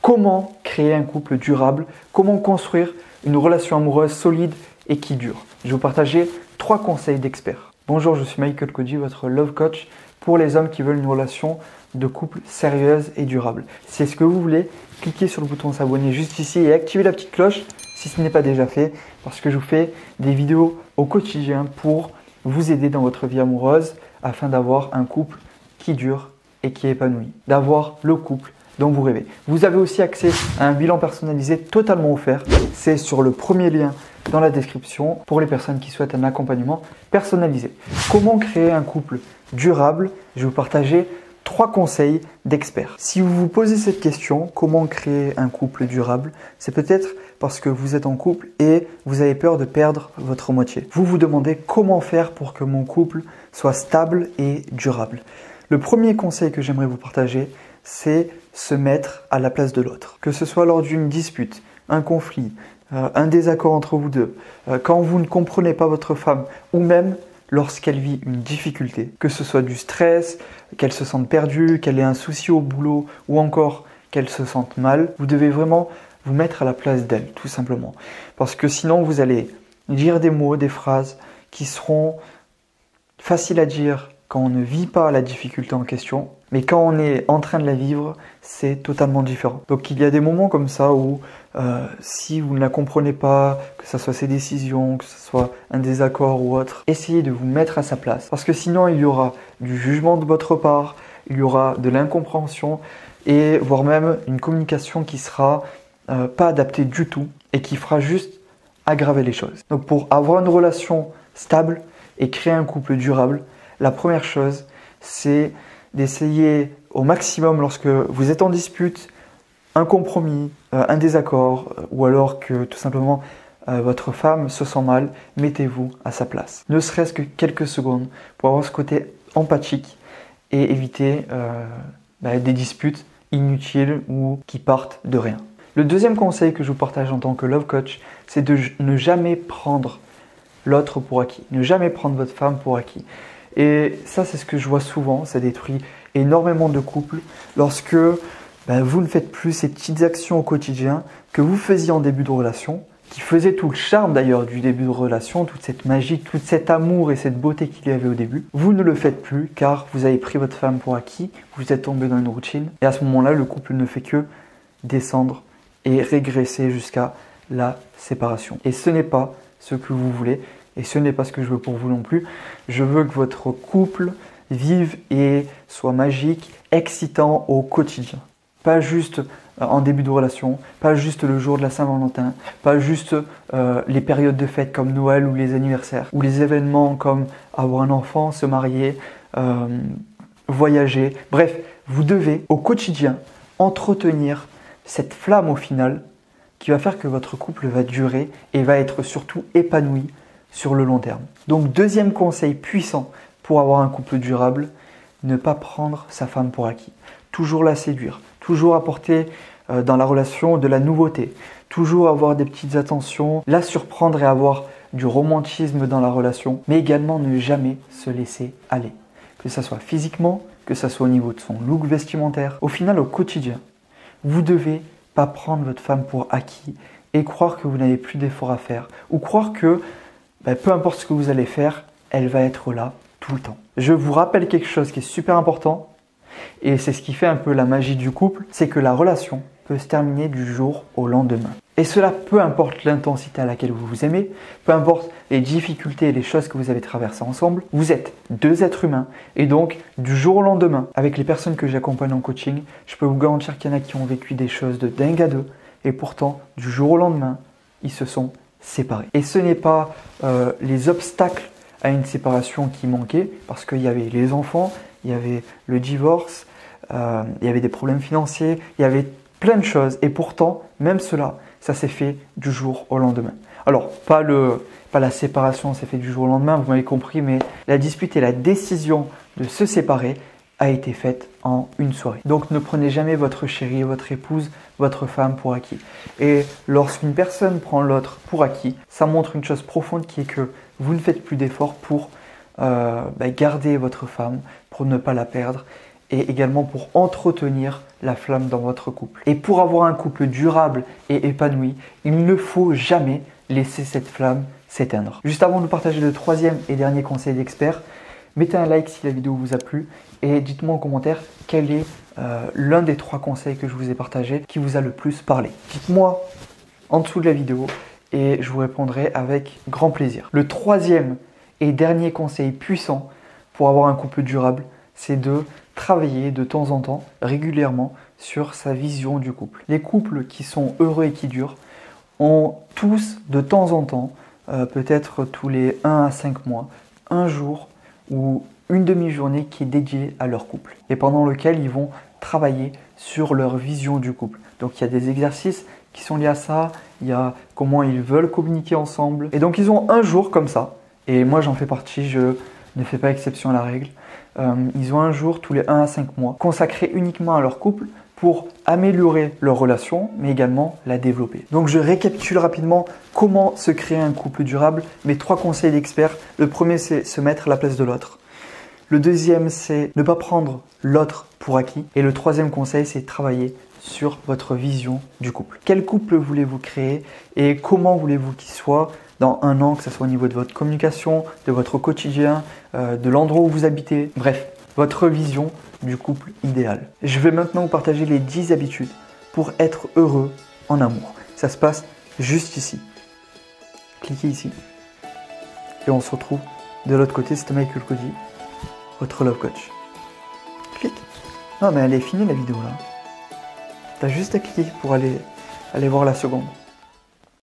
Comment créer un couple durable? Comment construire une relation amoureuse solide et qui dure? Je vais vous partager 3 conseils d'experts. Bonjour, je suis Michael Koji, votre love coach pour les hommes qui veulent une relation de couple sérieuse et durable. Si c'est ce que vous voulez, cliquez sur le bouton s'abonner juste ici et activez la petite cloche si ce n'est pas déjà fait, parce que je vous fais des vidéos au quotidien pour vous aider dans votre vie amoureuse afin d'avoir un couple qui dure et qui est épanoui, d'avoir le couple dont vous rêvez. Vous avez aussi accès à un bilan personnalisé totalement offert. C'est sur le premier lien dans la description pour les personnes qui souhaitent un accompagnement personnalisé. Comment créer un couple durable? Je vais vous partager 3 conseils d'experts. Si vous vous posez cette question, comment créer un couple durable? C'est peut-être parce que vous êtes en couple et vous avez peur de perdre votre moitié. Vous vous demandez comment faire pour que mon couple soit stable et durable. Le premier conseil que j'aimerais vous partager, c'est se mettre à la place de l'autre. Que ce soit lors d'une dispute, un conflit, un désaccord entre vous deux, quand vous ne comprenez pas votre femme ou même lorsqu'elle vit une difficulté, que ce soit du stress, qu'elle se sente perdue, qu'elle ait un souci au boulot ou encore qu'elle se sente mal, vous devez vraiment vous mettre à la place d'elle, tout simplement. Parce que sinon, vous allez dire des mots, des phrases qui seront faciles à dire quand on ne vit pas la difficulté en question, mais quand on est en train de la vivre, c'est totalement différent. Donc il y a des moments comme ça où si vous ne la comprenez pas, que ce soit ses décisions, que ce soit un désaccord ou autre, essayez de vous mettre à sa place. Parce que sinon il y aura du jugement de votre part, il y aura de l'incompréhension et voire même une communication qui sera pas adaptée du tout et qui fera juste aggraver les choses. Donc pour avoir une relation stable et créer un couple durable, la première chose, c'est d'essayer au maximum lorsque vous êtes en dispute, un compromis, un désaccord ou alors que tout simplement votre femme se sent mal, mettez-vous à sa place. Ne serait-ce que quelques secondes pour avoir ce côté empathique et éviter des disputes inutiles ou qui partent de rien. Le deuxième conseil que je vous partage en tant que love coach, c'est de ne jamais prendre l'autre pour acquis. Ne jamais prendre votre femme pour acquis. Et ça, c'est ce que je vois souvent, ça détruit énormément de couples lorsque vous ne faites plus ces petites actions au quotidien que vous faisiez en début de relation, qui faisaient tout le charme d'ailleurs du début de relation, toute cette magie, tout cet amour et cette beauté qu'il y avait au début. Vous ne le faites plus car vous avez pris votre femme pour acquis, vous êtes tombé dans une routine et à ce moment-là, le couple ne fait que descendre et régresser jusqu'à la séparation. Et ce n'est pas ce que vous voulez. Et ce n'est pas ce que je veux pour vous non plus. Je veux que votre couple vive et soit magique, excitant au quotidien. Pas juste en début de relation, pas juste le jour de la Saint-Valentin, pas juste les périodes de fête comme Noël ou les anniversaires, ou les événements comme avoir un enfant, se marier, voyager. Bref, vous devez au quotidien entretenir cette flamme au final qui va faire que votre couple va durer et va être surtout épanoui sur le long terme. Donc deuxième conseil puissant pour avoir un couple durable, ne pas prendre sa femme pour acquis. Toujours la séduire, toujours apporter dans la relation de la nouveauté, toujours avoir des petites attentions, la surprendre et avoir du romantisme dans la relation, mais également ne jamais se laisser aller. Que ça soit physiquement, que ça soit au niveau de son look vestimentaire. Au final, au quotidien, vous devez pas prendre votre femme pour acquis et croire que vous n'avez plus d'efforts à faire ou croire que peu importe ce que vous allez faire, elle va être là tout le temps. Je vous rappelle quelque chose qui est super important et c'est ce qui fait un peu la magie du couple, c'est que la relation peut se terminer du jour au lendemain. Et cela peu importe l'intensité à laquelle vous vous aimez, peu importe les difficultés et les choses que vous avez traversées ensemble, vous êtes 2 êtres humains et donc du jour au lendemain, avec les personnes que j'accompagne en coaching, je peux vous garantir qu'il y en a qui ont vécu des choses de dingue à deux et pourtant du jour au lendemain, ils se sont séparés. Et ce n'est pas les obstacles à une séparation qui manquaient, parce qu'il y avait les enfants, il y avait le divorce, il y avait des problèmes financiers, il y avait plein de choses. Et pourtant, même cela, ça s'est fait du jour au lendemain. Alors, pas la séparation s'est fait du jour au lendemain, vous m'avez compris, mais la dispute et la décision de se séparer a été faite en une soirée. Donc ne prenez jamais votre chérie, votre épouse, votre femme pour acquis. Et lorsqu'une personne prend l'autre pour acquis, ça montre une chose profonde qui est que vous ne faites plus d'efforts pour garder votre femme, pour ne pas la perdre et également pour entretenir la flamme dans votre couple. Et pour avoir un couple durable et épanoui, il ne faut jamais laisser cette flamme s'éteindre. Juste avant de partager le troisième et dernier conseil d'expert, mettez un like si la vidéo vous a plu et dites-moi en commentaire quel est l'un des 3 conseils que je vous ai partagé qui vous a le plus parlé. Dites-moi en dessous de la vidéo et je vous répondrai avec grand plaisir. Le troisième et dernier conseil puissant pour avoir un couple durable, c'est de travailler de temps en temps, régulièrement, sur sa vision du couple. Les couples qui sont heureux et qui durent ont tous de temps en temps, peut-être tous les 1 à 5 mois, un jour ou une demi-journée qui est dédiée à leur couple et pendant lequel ils vont travailler sur leur vision du couple. Donc il y a des exercices qui sont liés à ça, il y a comment ils veulent communiquer ensemble. Et donc ils ont un jour comme ça, et moi j'en fais partie, je ne fais pas exception à la règle. Ils ont un jour tous les 1 à 5 mois consacré uniquement à leur couple pour améliorer leur relation, mais également la développer. Donc je récapitule rapidement comment se créer un couple durable, mes 3 conseils d'experts. Le premier, c'est se mettre à la place de l'autre. Le deuxième, c'est ne pas prendre l'autre pour acquis. Et le troisième conseil, c'est travailler sur votre vision du couple. Quel couple voulez-vous créer et comment voulez-vous qu'il soit dans un an, que ce soit au niveau de votre communication, de votre quotidien, de l'endroit où vous habitez, bref, votre vision du couple idéal. Je vais maintenant vous partager les 10 habitudes pour être heureux en amour. Ça se passe juste ici. Cliquez ici et on se retrouve de l'autre côté. C'était Michael Cody, votre Love Coach. Clique. Non mais elle est finie la vidéo là. T'as juste à cliquer pour aller voir la seconde.